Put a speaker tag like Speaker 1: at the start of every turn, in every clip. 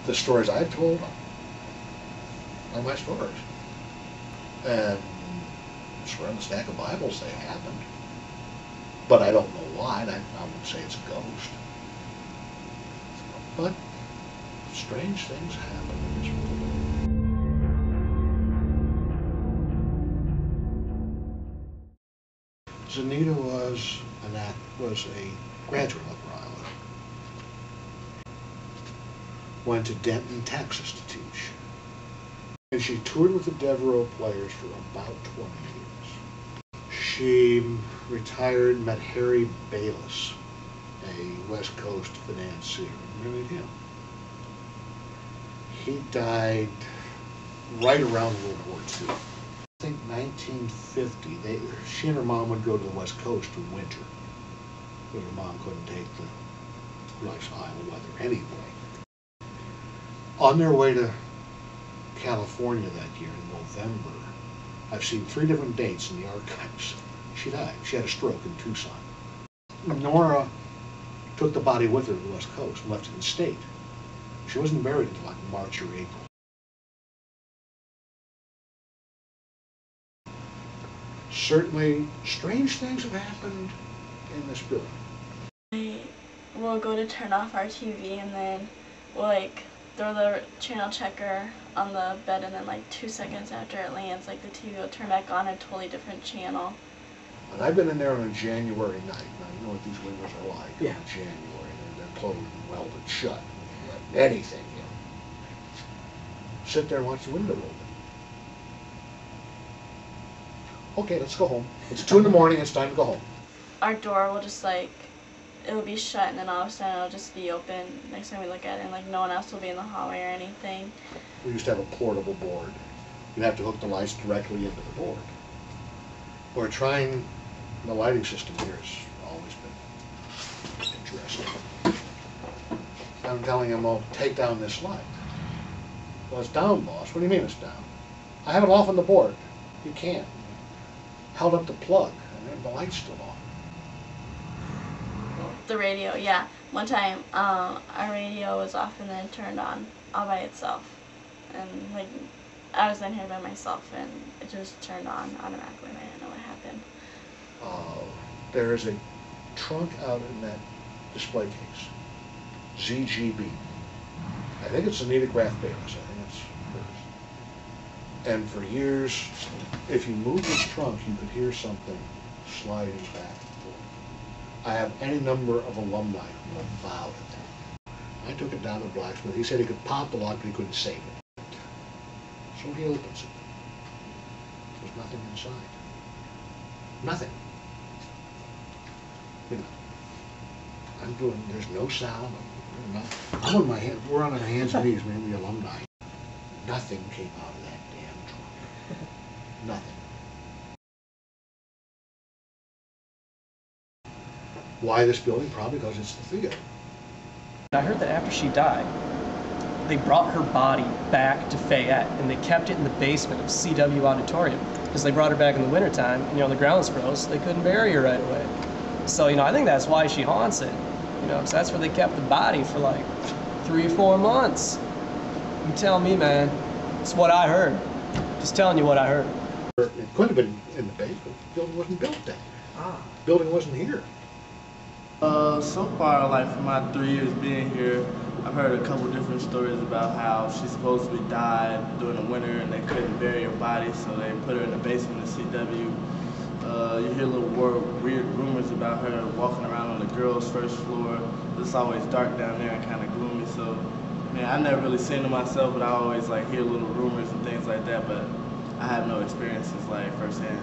Speaker 1: The stories I've told are my stories. And I swear on the stack of Bibles they happened. But I don't know why, and I wouldn't say it's a ghost. But strange things happen in this world. Zanita was a graduate of Rhode Island. Went to Denton, Texas to teach. And she toured with the Devereaux Players for about 20 years. She retired, met Harry Bayless, a West Coast financier, and married him. He died right around World War II. I think 1950, she and her mom would go to the West Coast in winter, because her mom couldn't take the nice Iowa weather anyway. On their way to California that year in November, I've seen 3 different dates in the archives. She died. She had a stroke in Tucson. Nora took the body with her to the West Coast and left it in state. She wasn't buried until like March or April. Certainly, strange things have happened in this building.
Speaker 2: We'll go to turn off our TV and then we'll like throw the channel checker on the bed, and then like 2 seconds after it lands, like the TV will turn back on a totally different channel.
Speaker 1: And I've been in there on a January night. Now you know what these windows are like in January. They're closed and welded shut. Anything, you know. Sit there and watch the window open. Okay, let's go home. It's 2 in the morning, it's time to go home.
Speaker 2: Our door will just like, it'll be shut and then all of a sudden it'll just be open next time we look at it, and like no one else will be in the hallway or anything.
Speaker 1: We used to have a portable board. You'd have to hook the lights directly into the board. We're trying, the lighting system here has always been interesting. I'm telling him, well, take down this light. Well, it's down, boss. What do you mean it's down? I have it off on the board. You can't. Held up the plug, and the light's still on.
Speaker 2: The radio, yeah. One time, our radio was off and then turned on all by itself. And like, I was in here by myself and it just turned on automatically and I didn't know what happened.
Speaker 1: There is a trunk out in that display case. ZGB. I think it's Zanita Graf Bayless. I think it's hers. And for years, if you move this trunk, you could hear something sliding back and forth. I have any number of alumni who have vowed it. I took it down to Blacksmith. He said he could pop the lock, but he couldn't save it. So he opens it. There's nothing inside. Nothing. You know, I'm doing, there's no sound. I'm on my hands, we're on our hands and knees, maybe alumni. Nothing came out of that damn trunk. Nothing. Why this building? Probably because it's the theater.
Speaker 3: I heard that after she died, they brought her body back to Fayette and they kept it in the basement of CW Auditorium because they brought her back in the wintertime and, you know, the grounds froze, so they couldn't bury her right away. So, you know, I think that's why she haunts it, you know, because that's where they kept the body for like 3 or 4 months. You tell me, man. It's what I heard. Just telling you what I heard.
Speaker 1: It could have been in the basement. The building wasn't built then. The building wasn't here.
Speaker 4: So far, like for my 3 years being here, I've heard a couple different stories about how she supposedly died during the winter and they couldn't bury her body, so they put her in the basement of CW. You hear little weird rumors about her walking around on the girls' first floor. It's always dark down there and kind of gloomy, so man, I've never really seen it myself, but I always like hear little rumors and things like that, but I have no experiences like firsthand.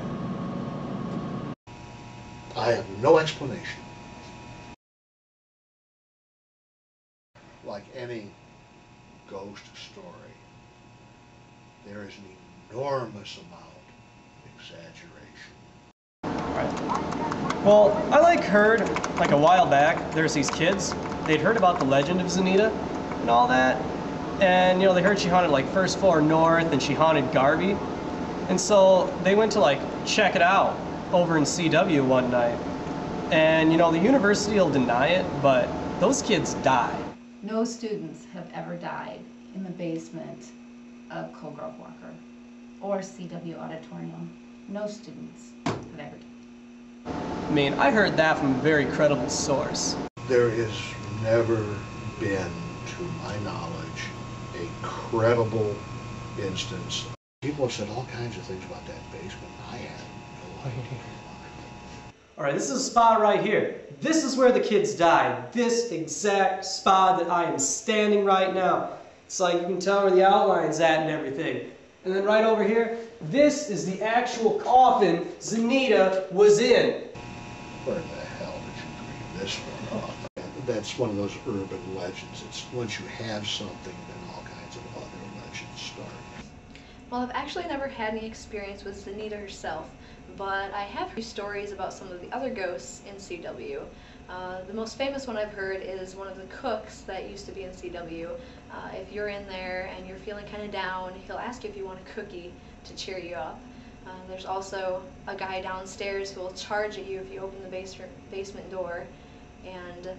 Speaker 1: I have no explanation. Like any ghost story, there is an enormous amount of exaggeration.
Speaker 3: Right. Well, I heard like a while back, there's these kids, they'd heard about the legend of Zanita and all that, and you know, they heard she haunted like First Floor North and she haunted Garvey, and so they went to like check it out over in CW one night, and you know, the university will deny it, but those kids died.
Speaker 5: No students have ever died in the basement of Colgrove Walker or CW Auditorium. No students have ever died.
Speaker 3: I mean, I heard that from a very credible source.
Speaker 1: There has never been, to my knowledge, a credible instance. People have said all kinds of things about that basement. I had no idea.
Speaker 3: All right, this is a spot right here. This is where the kids died. This exact spot that I am standing right now. It's like you can tell where the outline's at and everything. And then right over here, this is the actual coffin Zanita was in.
Speaker 1: Where the hell did you dream this one up? That's one of those urban legends. It's once you have something, then all kinds of other legends start.
Speaker 6: Well, I've actually never had any experience with Zanita herself, but I have heard stories about some of the other ghosts in CW. The most famous one I've heard is one of the cooks that used to be in CW. If you're in there and you're feeling kind of down, he'll ask you if you want a cookie to cheer you up. There's also a guy downstairs who will charge at you if you open the basement door. And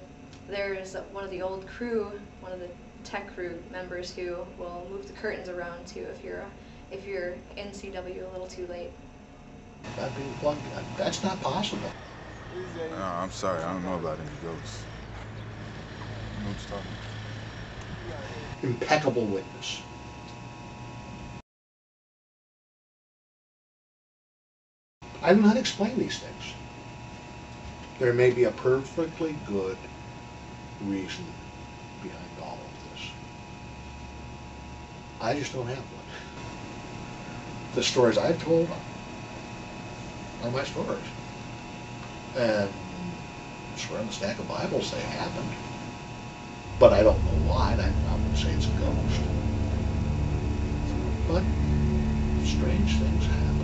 Speaker 6: there's one of the old crew, one of the tech crew members who will move the curtains around too if you're in CW a little too late.
Speaker 1: That being plugged, that's not possible.
Speaker 7: No, I'm sorry, I don't know about any ghosts. You know what you're talking about?
Speaker 1: Impeccable witness. I do not explain these things. There may be a perfectly good reason behind all of this. I just don't have one. The stories I've told are my stories. And I swear on the stack of Bibles they happened. But I don't know why, and I wouldn't say it's a ghost. But strange things happen.